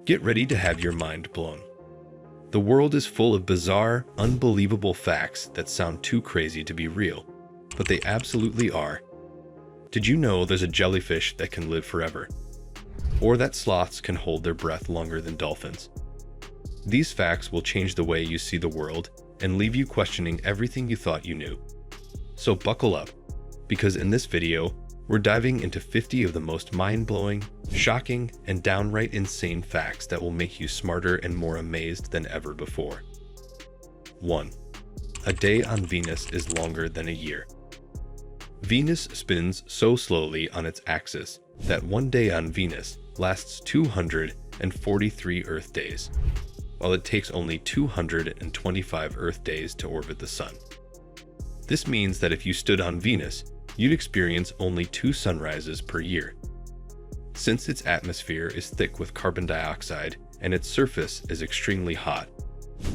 Get ready to have your mind blown. The world is full of bizarre, unbelievable facts that sound too crazy to be real, but they absolutely are. Did you know there's a jellyfish that can live forever? Or that sloths can hold their breath longer than dolphins? These facts will change the way you see the world and leave you questioning everything you thought you knew. So buckle up, because in this video, we're diving into 50 of the most mind-blowing, shocking, and downright insane facts that will make you smarter and more amazed than ever before. 1. A day on Venus is longer than a year. Venus spins so slowly on its axis that one day on Venus lasts 243 Earth days, while it takes only 225 Earth days to orbit the Sun. This means that if you stood on Venus, you'd experience only 2 sunrises per year. Since its atmosphere is thick with carbon dioxide and its surface is extremely hot,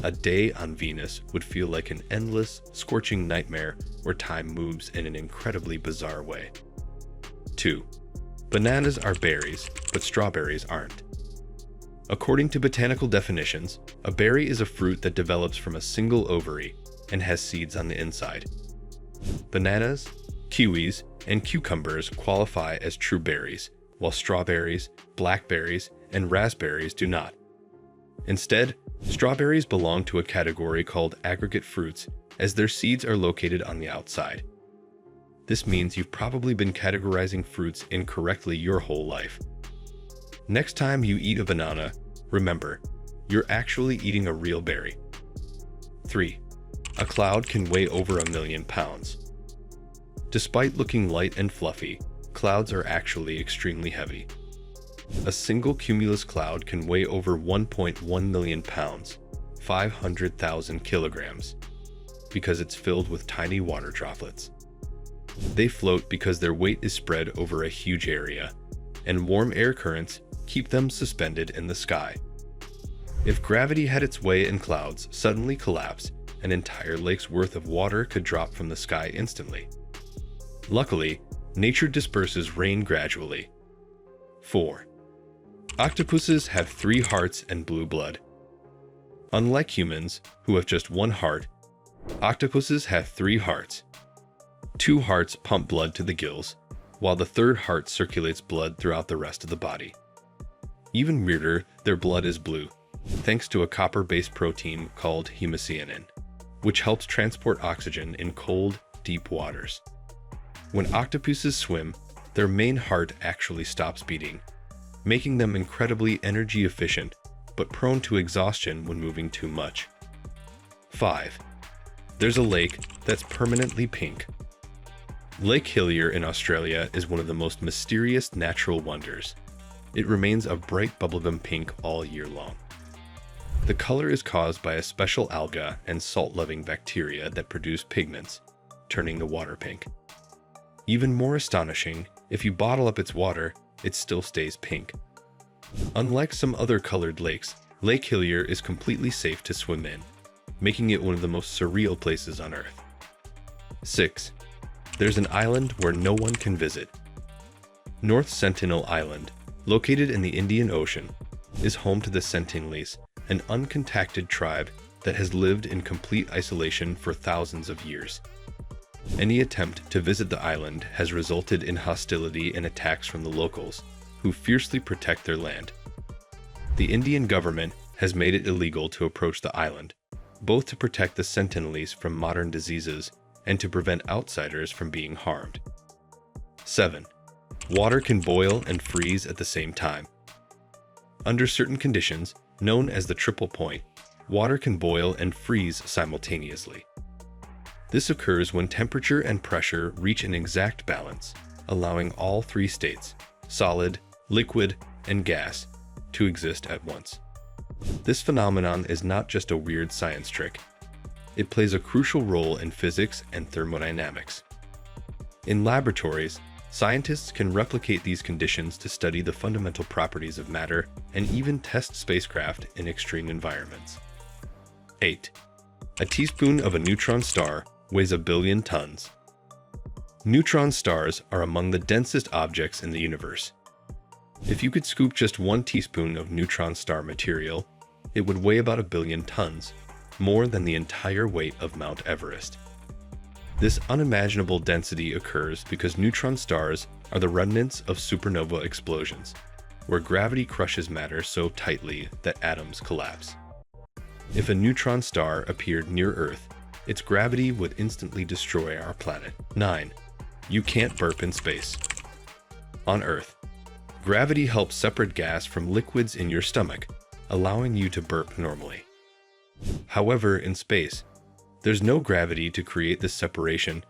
a day on Venus would feel like an endless, scorching nightmare where time moves in an incredibly bizarre way. 2. Bananas are berries, but strawberries aren't. According to botanical definitions, a berry is a fruit that develops from a single ovary and has seeds on the inside. Bananas, kiwis, and cucumbers qualify as true berries, while strawberries, blackberries, and raspberries do not. Instead, strawberries belong to a category called aggregate fruits, as their seeds are located on the outside. This means you've probably been categorizing fruits incorrectly your whole life. Next time you eat a banana, remember, you're actually eating a real berry. 3. A cloud can weigh over 1 million pounds. Despite looking light and fluffy, clouds are actually extremely heavy. A single cumulus cloud can weigh over 1.1 million pounds, 500,000 kilograms, because it's filled with tiny water droplets. They float because their weight is spread over a huge area, and warm air currents keep them suspended in the sky. If gravity had its way and clouds suddenly collapse, an entire lake's worth of water could drop from the sky instantly. Luckily, nature disperses rain gradually. 4. Octopuses have 3 hearts and blue blood. Unlike humans, who have just 1 heart, octopuses have 3 hearts. 2 hearts pump blood to the gills, while the 3rd heart circulates blood throughout the rest of the body. Even weirder, their blood is blue, thanks to a copper-based protein called hemocyanin, which helps transport oxygen in cold, deep waters. When octopuses swim, their main heart actually stops beating, making them incredibly energy efficient, but prone to exhaustion when moving too much. 5. There's a lake that's permanently pink. Lake Hillier in Australia is one of the most mysterious natural wonders. It remains a bright bubblegum pink all year long. The color is caused by a special alga and salt-loving bacteria that produce pigments, turning the water pink. Even more astonishing, if you bottle up its water, it still stays pink. Unlike some other colored lakes, Lake Hillier is completely safe to swim in, making it one of the most surreal places on Earth. 6. There's an island where no one can visit. North Sentinel Island, located in the Indian Ocean, is home to the Sentinelese, an uncontacted tribe that has lived in complete isolation for thousands of years. Any attempt to visit the island has resulted in hostility and attacks from the locals, who fiercely protect their land. The Indian government has made it illegal to approach the island, both to protect the Sentinelese from modern diseases and to prevent outsiders from being harmed. 7. Water can boil and freeze at the same time. Under certain conditions, known as the triple point, water can boil and freeze simultaneously. This occurs when temperature and pressure reach an exact balance, allowing all 3 states, solid, liquid, and gas, to exist at once. This phenomenon is not just a weird science trick. It plays a crucial role in physics and thermodynamics. In laboratories, scientists can replicate these conditions to study the fundamental properties of matter and even test spacecraft in extreme environments. 8. A teaspoon of a neutron star weighs 1 billion tons. Neutron stars are among the densest objects in the universe. If you could scoop just 1 teaspoon of neutron star material, it would weigh about 1 billion tons, more than the entire weight of Mount Everest. This unimaginable density occurs because neutron stars are the remnants of supernova explosions, where gravity crushes matter so tightly that atoms collapse. If a neutron star appeared near Earth, its gravity would instantly destroy our planet. 9. You can't burp in space. On Earth, gravity helps separate gas from liquids in your stomach, allowing you to burp normally. However, in space, there's no gravity to create this separation,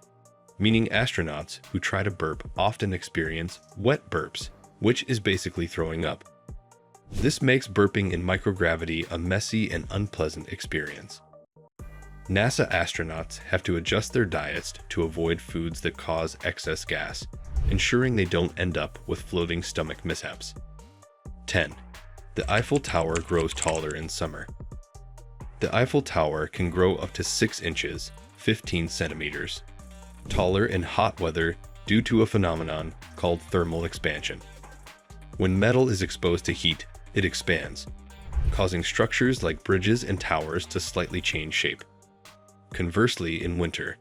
meaning astronauts who try to burp often experience wet burps, which is basically throwing up. This makes burping in microgravity a messy and unpleasant experience. NASA astronauts have to adjust their diets to avoid foods that cause excess gas, ensuring they don't end up with floating stomach mishaps. 10. The Eiffel Tower grows taller in summer. The Eiffel Tower can grow up to 6 inches, 15 centimeters, taller in hot weather due to a phenomenon called thermal expansion. When metal is exposed to heat, it expands, causing structures like bridges and towers to slightly change shape. Conversely, in winter,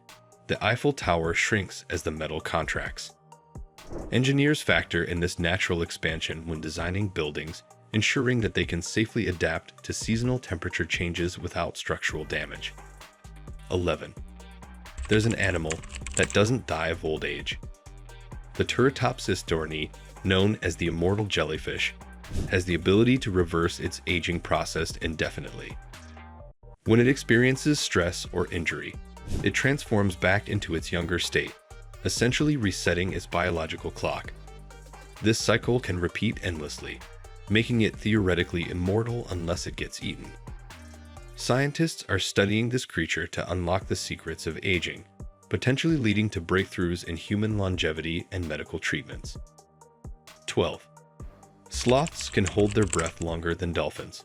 the Eiffel Tower shrinks as the metal contracts. Engineers factor in this natural expansion when designing buildings, ensuring that they can safely adapt to seasonal temperature changes without structural damage. 11. There's an animal that doesn't die of old age. The Turritopsis dohrnii, known as the immortal jellyfish, has the ability to reverse its aging process indefinitely. When it experiences stress or injury, it transforms back into its younger state, essentially resetting its biological clock. This cycle can repeat endlessly, making it theoretically immortal unless it gets eaten. Scientists are studying this creature to unlock the secrets of aging, potentially leading to breakthroughs in human longevity and medical treatments. 12. Sloths can hold their breath longer than dolphins.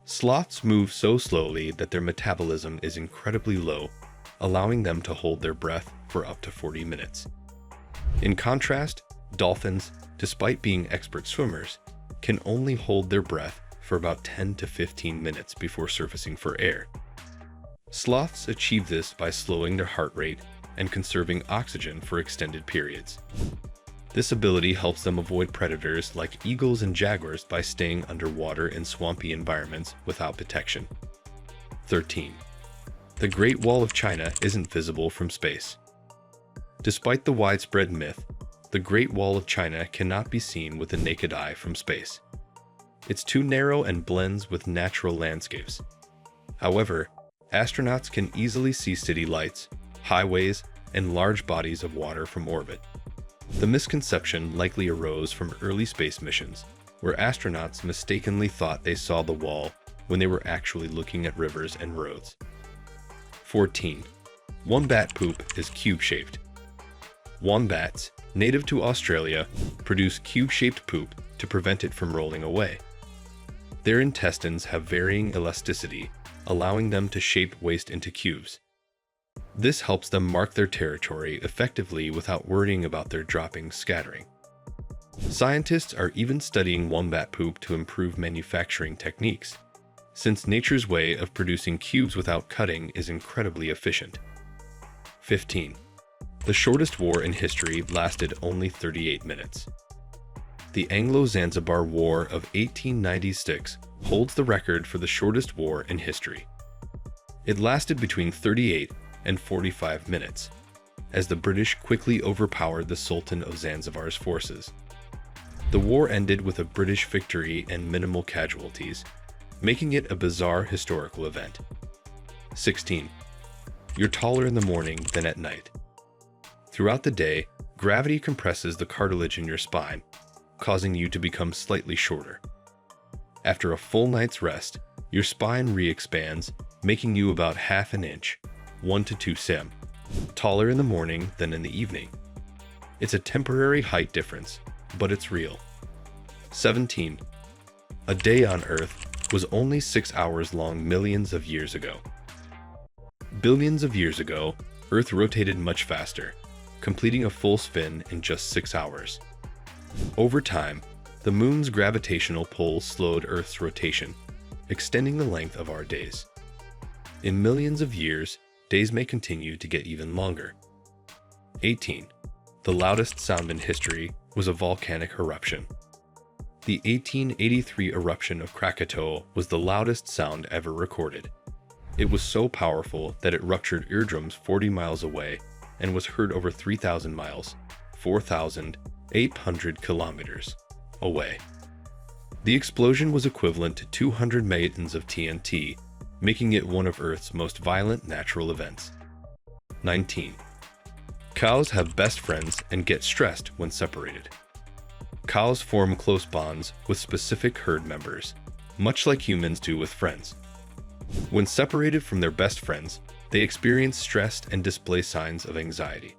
Sloths move so slowly that their metabolism is incredibly low, allowing them to hold their breath for up to 40 minutes. In contrast, dolphins, despite being expert swimmers, can only hold their breath for about 10 to 15 minutes before surfacing for air. Sloths achieve this by slowing their heart rate and conserving oxygen for extended periods. This ability helps them avoid predators like eagles and jaguars by staying underwater in swampy environments without detection. 13. The Great Wall of China isn't visible from space. Despite the widespread myth, the Great Wall of China cannot be seen with the naked eye from space. It's too narrow and blends with natural landscapes. However, astronauts can easily see city lights, highways, and large bodies of water from orbit. The misconception likely arose from early space missions, where astronauts mistakenly thought they saw the wall when they were actually looking at rivers and roads. 14. Wombat poop is cube-shaped. Wombats, native to Australia, produce cube-shaped poop to prevent it from rolling away. Their intestines have varying elasticity, allowing them to shape waste into cubes. This helps them mark their territory effectively without worrying about their droppings scattering. Scientists are even studying wombat poop to improve manufacturing techniques, since nature's way of producing cubes without cutting is incredibly efficient. 15. The shortest war in history lasted only 38 minutes. The Anglo-Zanzibar War of 1896 holds the record for the shortest war in history. It lasted between 38 and 45 minutes, as the British quickly overpowered the Sultan of Zanzibar's forces. The war ended with a British victory and minimal casualties, making it a bizarre historical event. 16. You're taller in the morning than at night. Throughout the day, gravity compresses the cartilage in your spine, causing you to become slightly shorter. After a full night's rest, your spine re-expands, making you about half an inch, 1 to 2 cm, taller in the morning than in the evening. It's a temporary height difference, but it's real. 17. A day on Earth was only 6 hours long millions of years ago. Billions of years ago, Earth rotated much faster, completing a full spin in just 6 hours. Over time, The moon's gravitational pull slowed Earth's rotation, extending the length of our days. In millions of years, days may continue to get even longer. 18. The loudest sound in history was a volcanic eruption. The 1883 eruption of Krakatoa was the loudest sound ever recorded. It was so powerful that it ruptured eardrums 40 miles away and was heard over 3,000 miles, 4,800 kilometers, away. The explosion was equivalent to 200 megatons of TNT, making it one of Earth's most violent natural events. 19. Cows have best friends and get stressed when separated. Cows form close bonds with specific herd members, much like humans do with friends. When separated from their best friends, they experience stress and display signs of anxiety.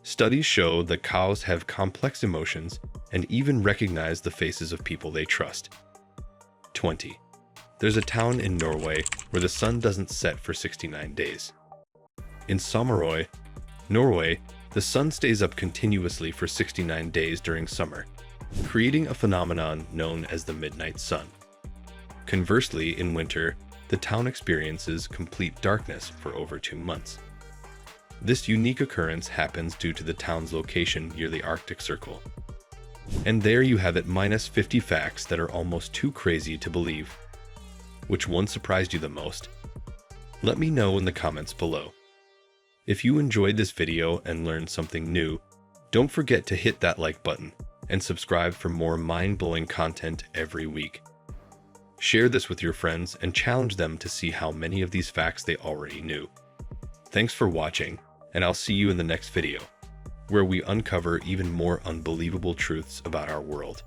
Studies show that cows have complex emotions and even recognize the faces of people they trust. 20. There's a town in Norway where the sun doesn't set for 69 days. In Sommerøy, Norway, the sun stays up continuously for 69 days during summer, creating a phenomenon known as the midnight sun. Conversely, in winter, the town experiences complete darkness for over 2 months. This unique occurrence happens due to the town's location near the Arctic Circle. And there you have it, minus 50 facts that are almost too crazy to believe. Which one surprised you the most? Let me know in the comments below. If you enjoyed this video and learned something new, don't forget to hit that like button and subscribe for more mind-blowing content every week. Share this with your friends and challenge them to see how many of these facts they already knew. Thanks for watching, and I'll see you in the next video, where we uncover even more unbelievable truths about our world.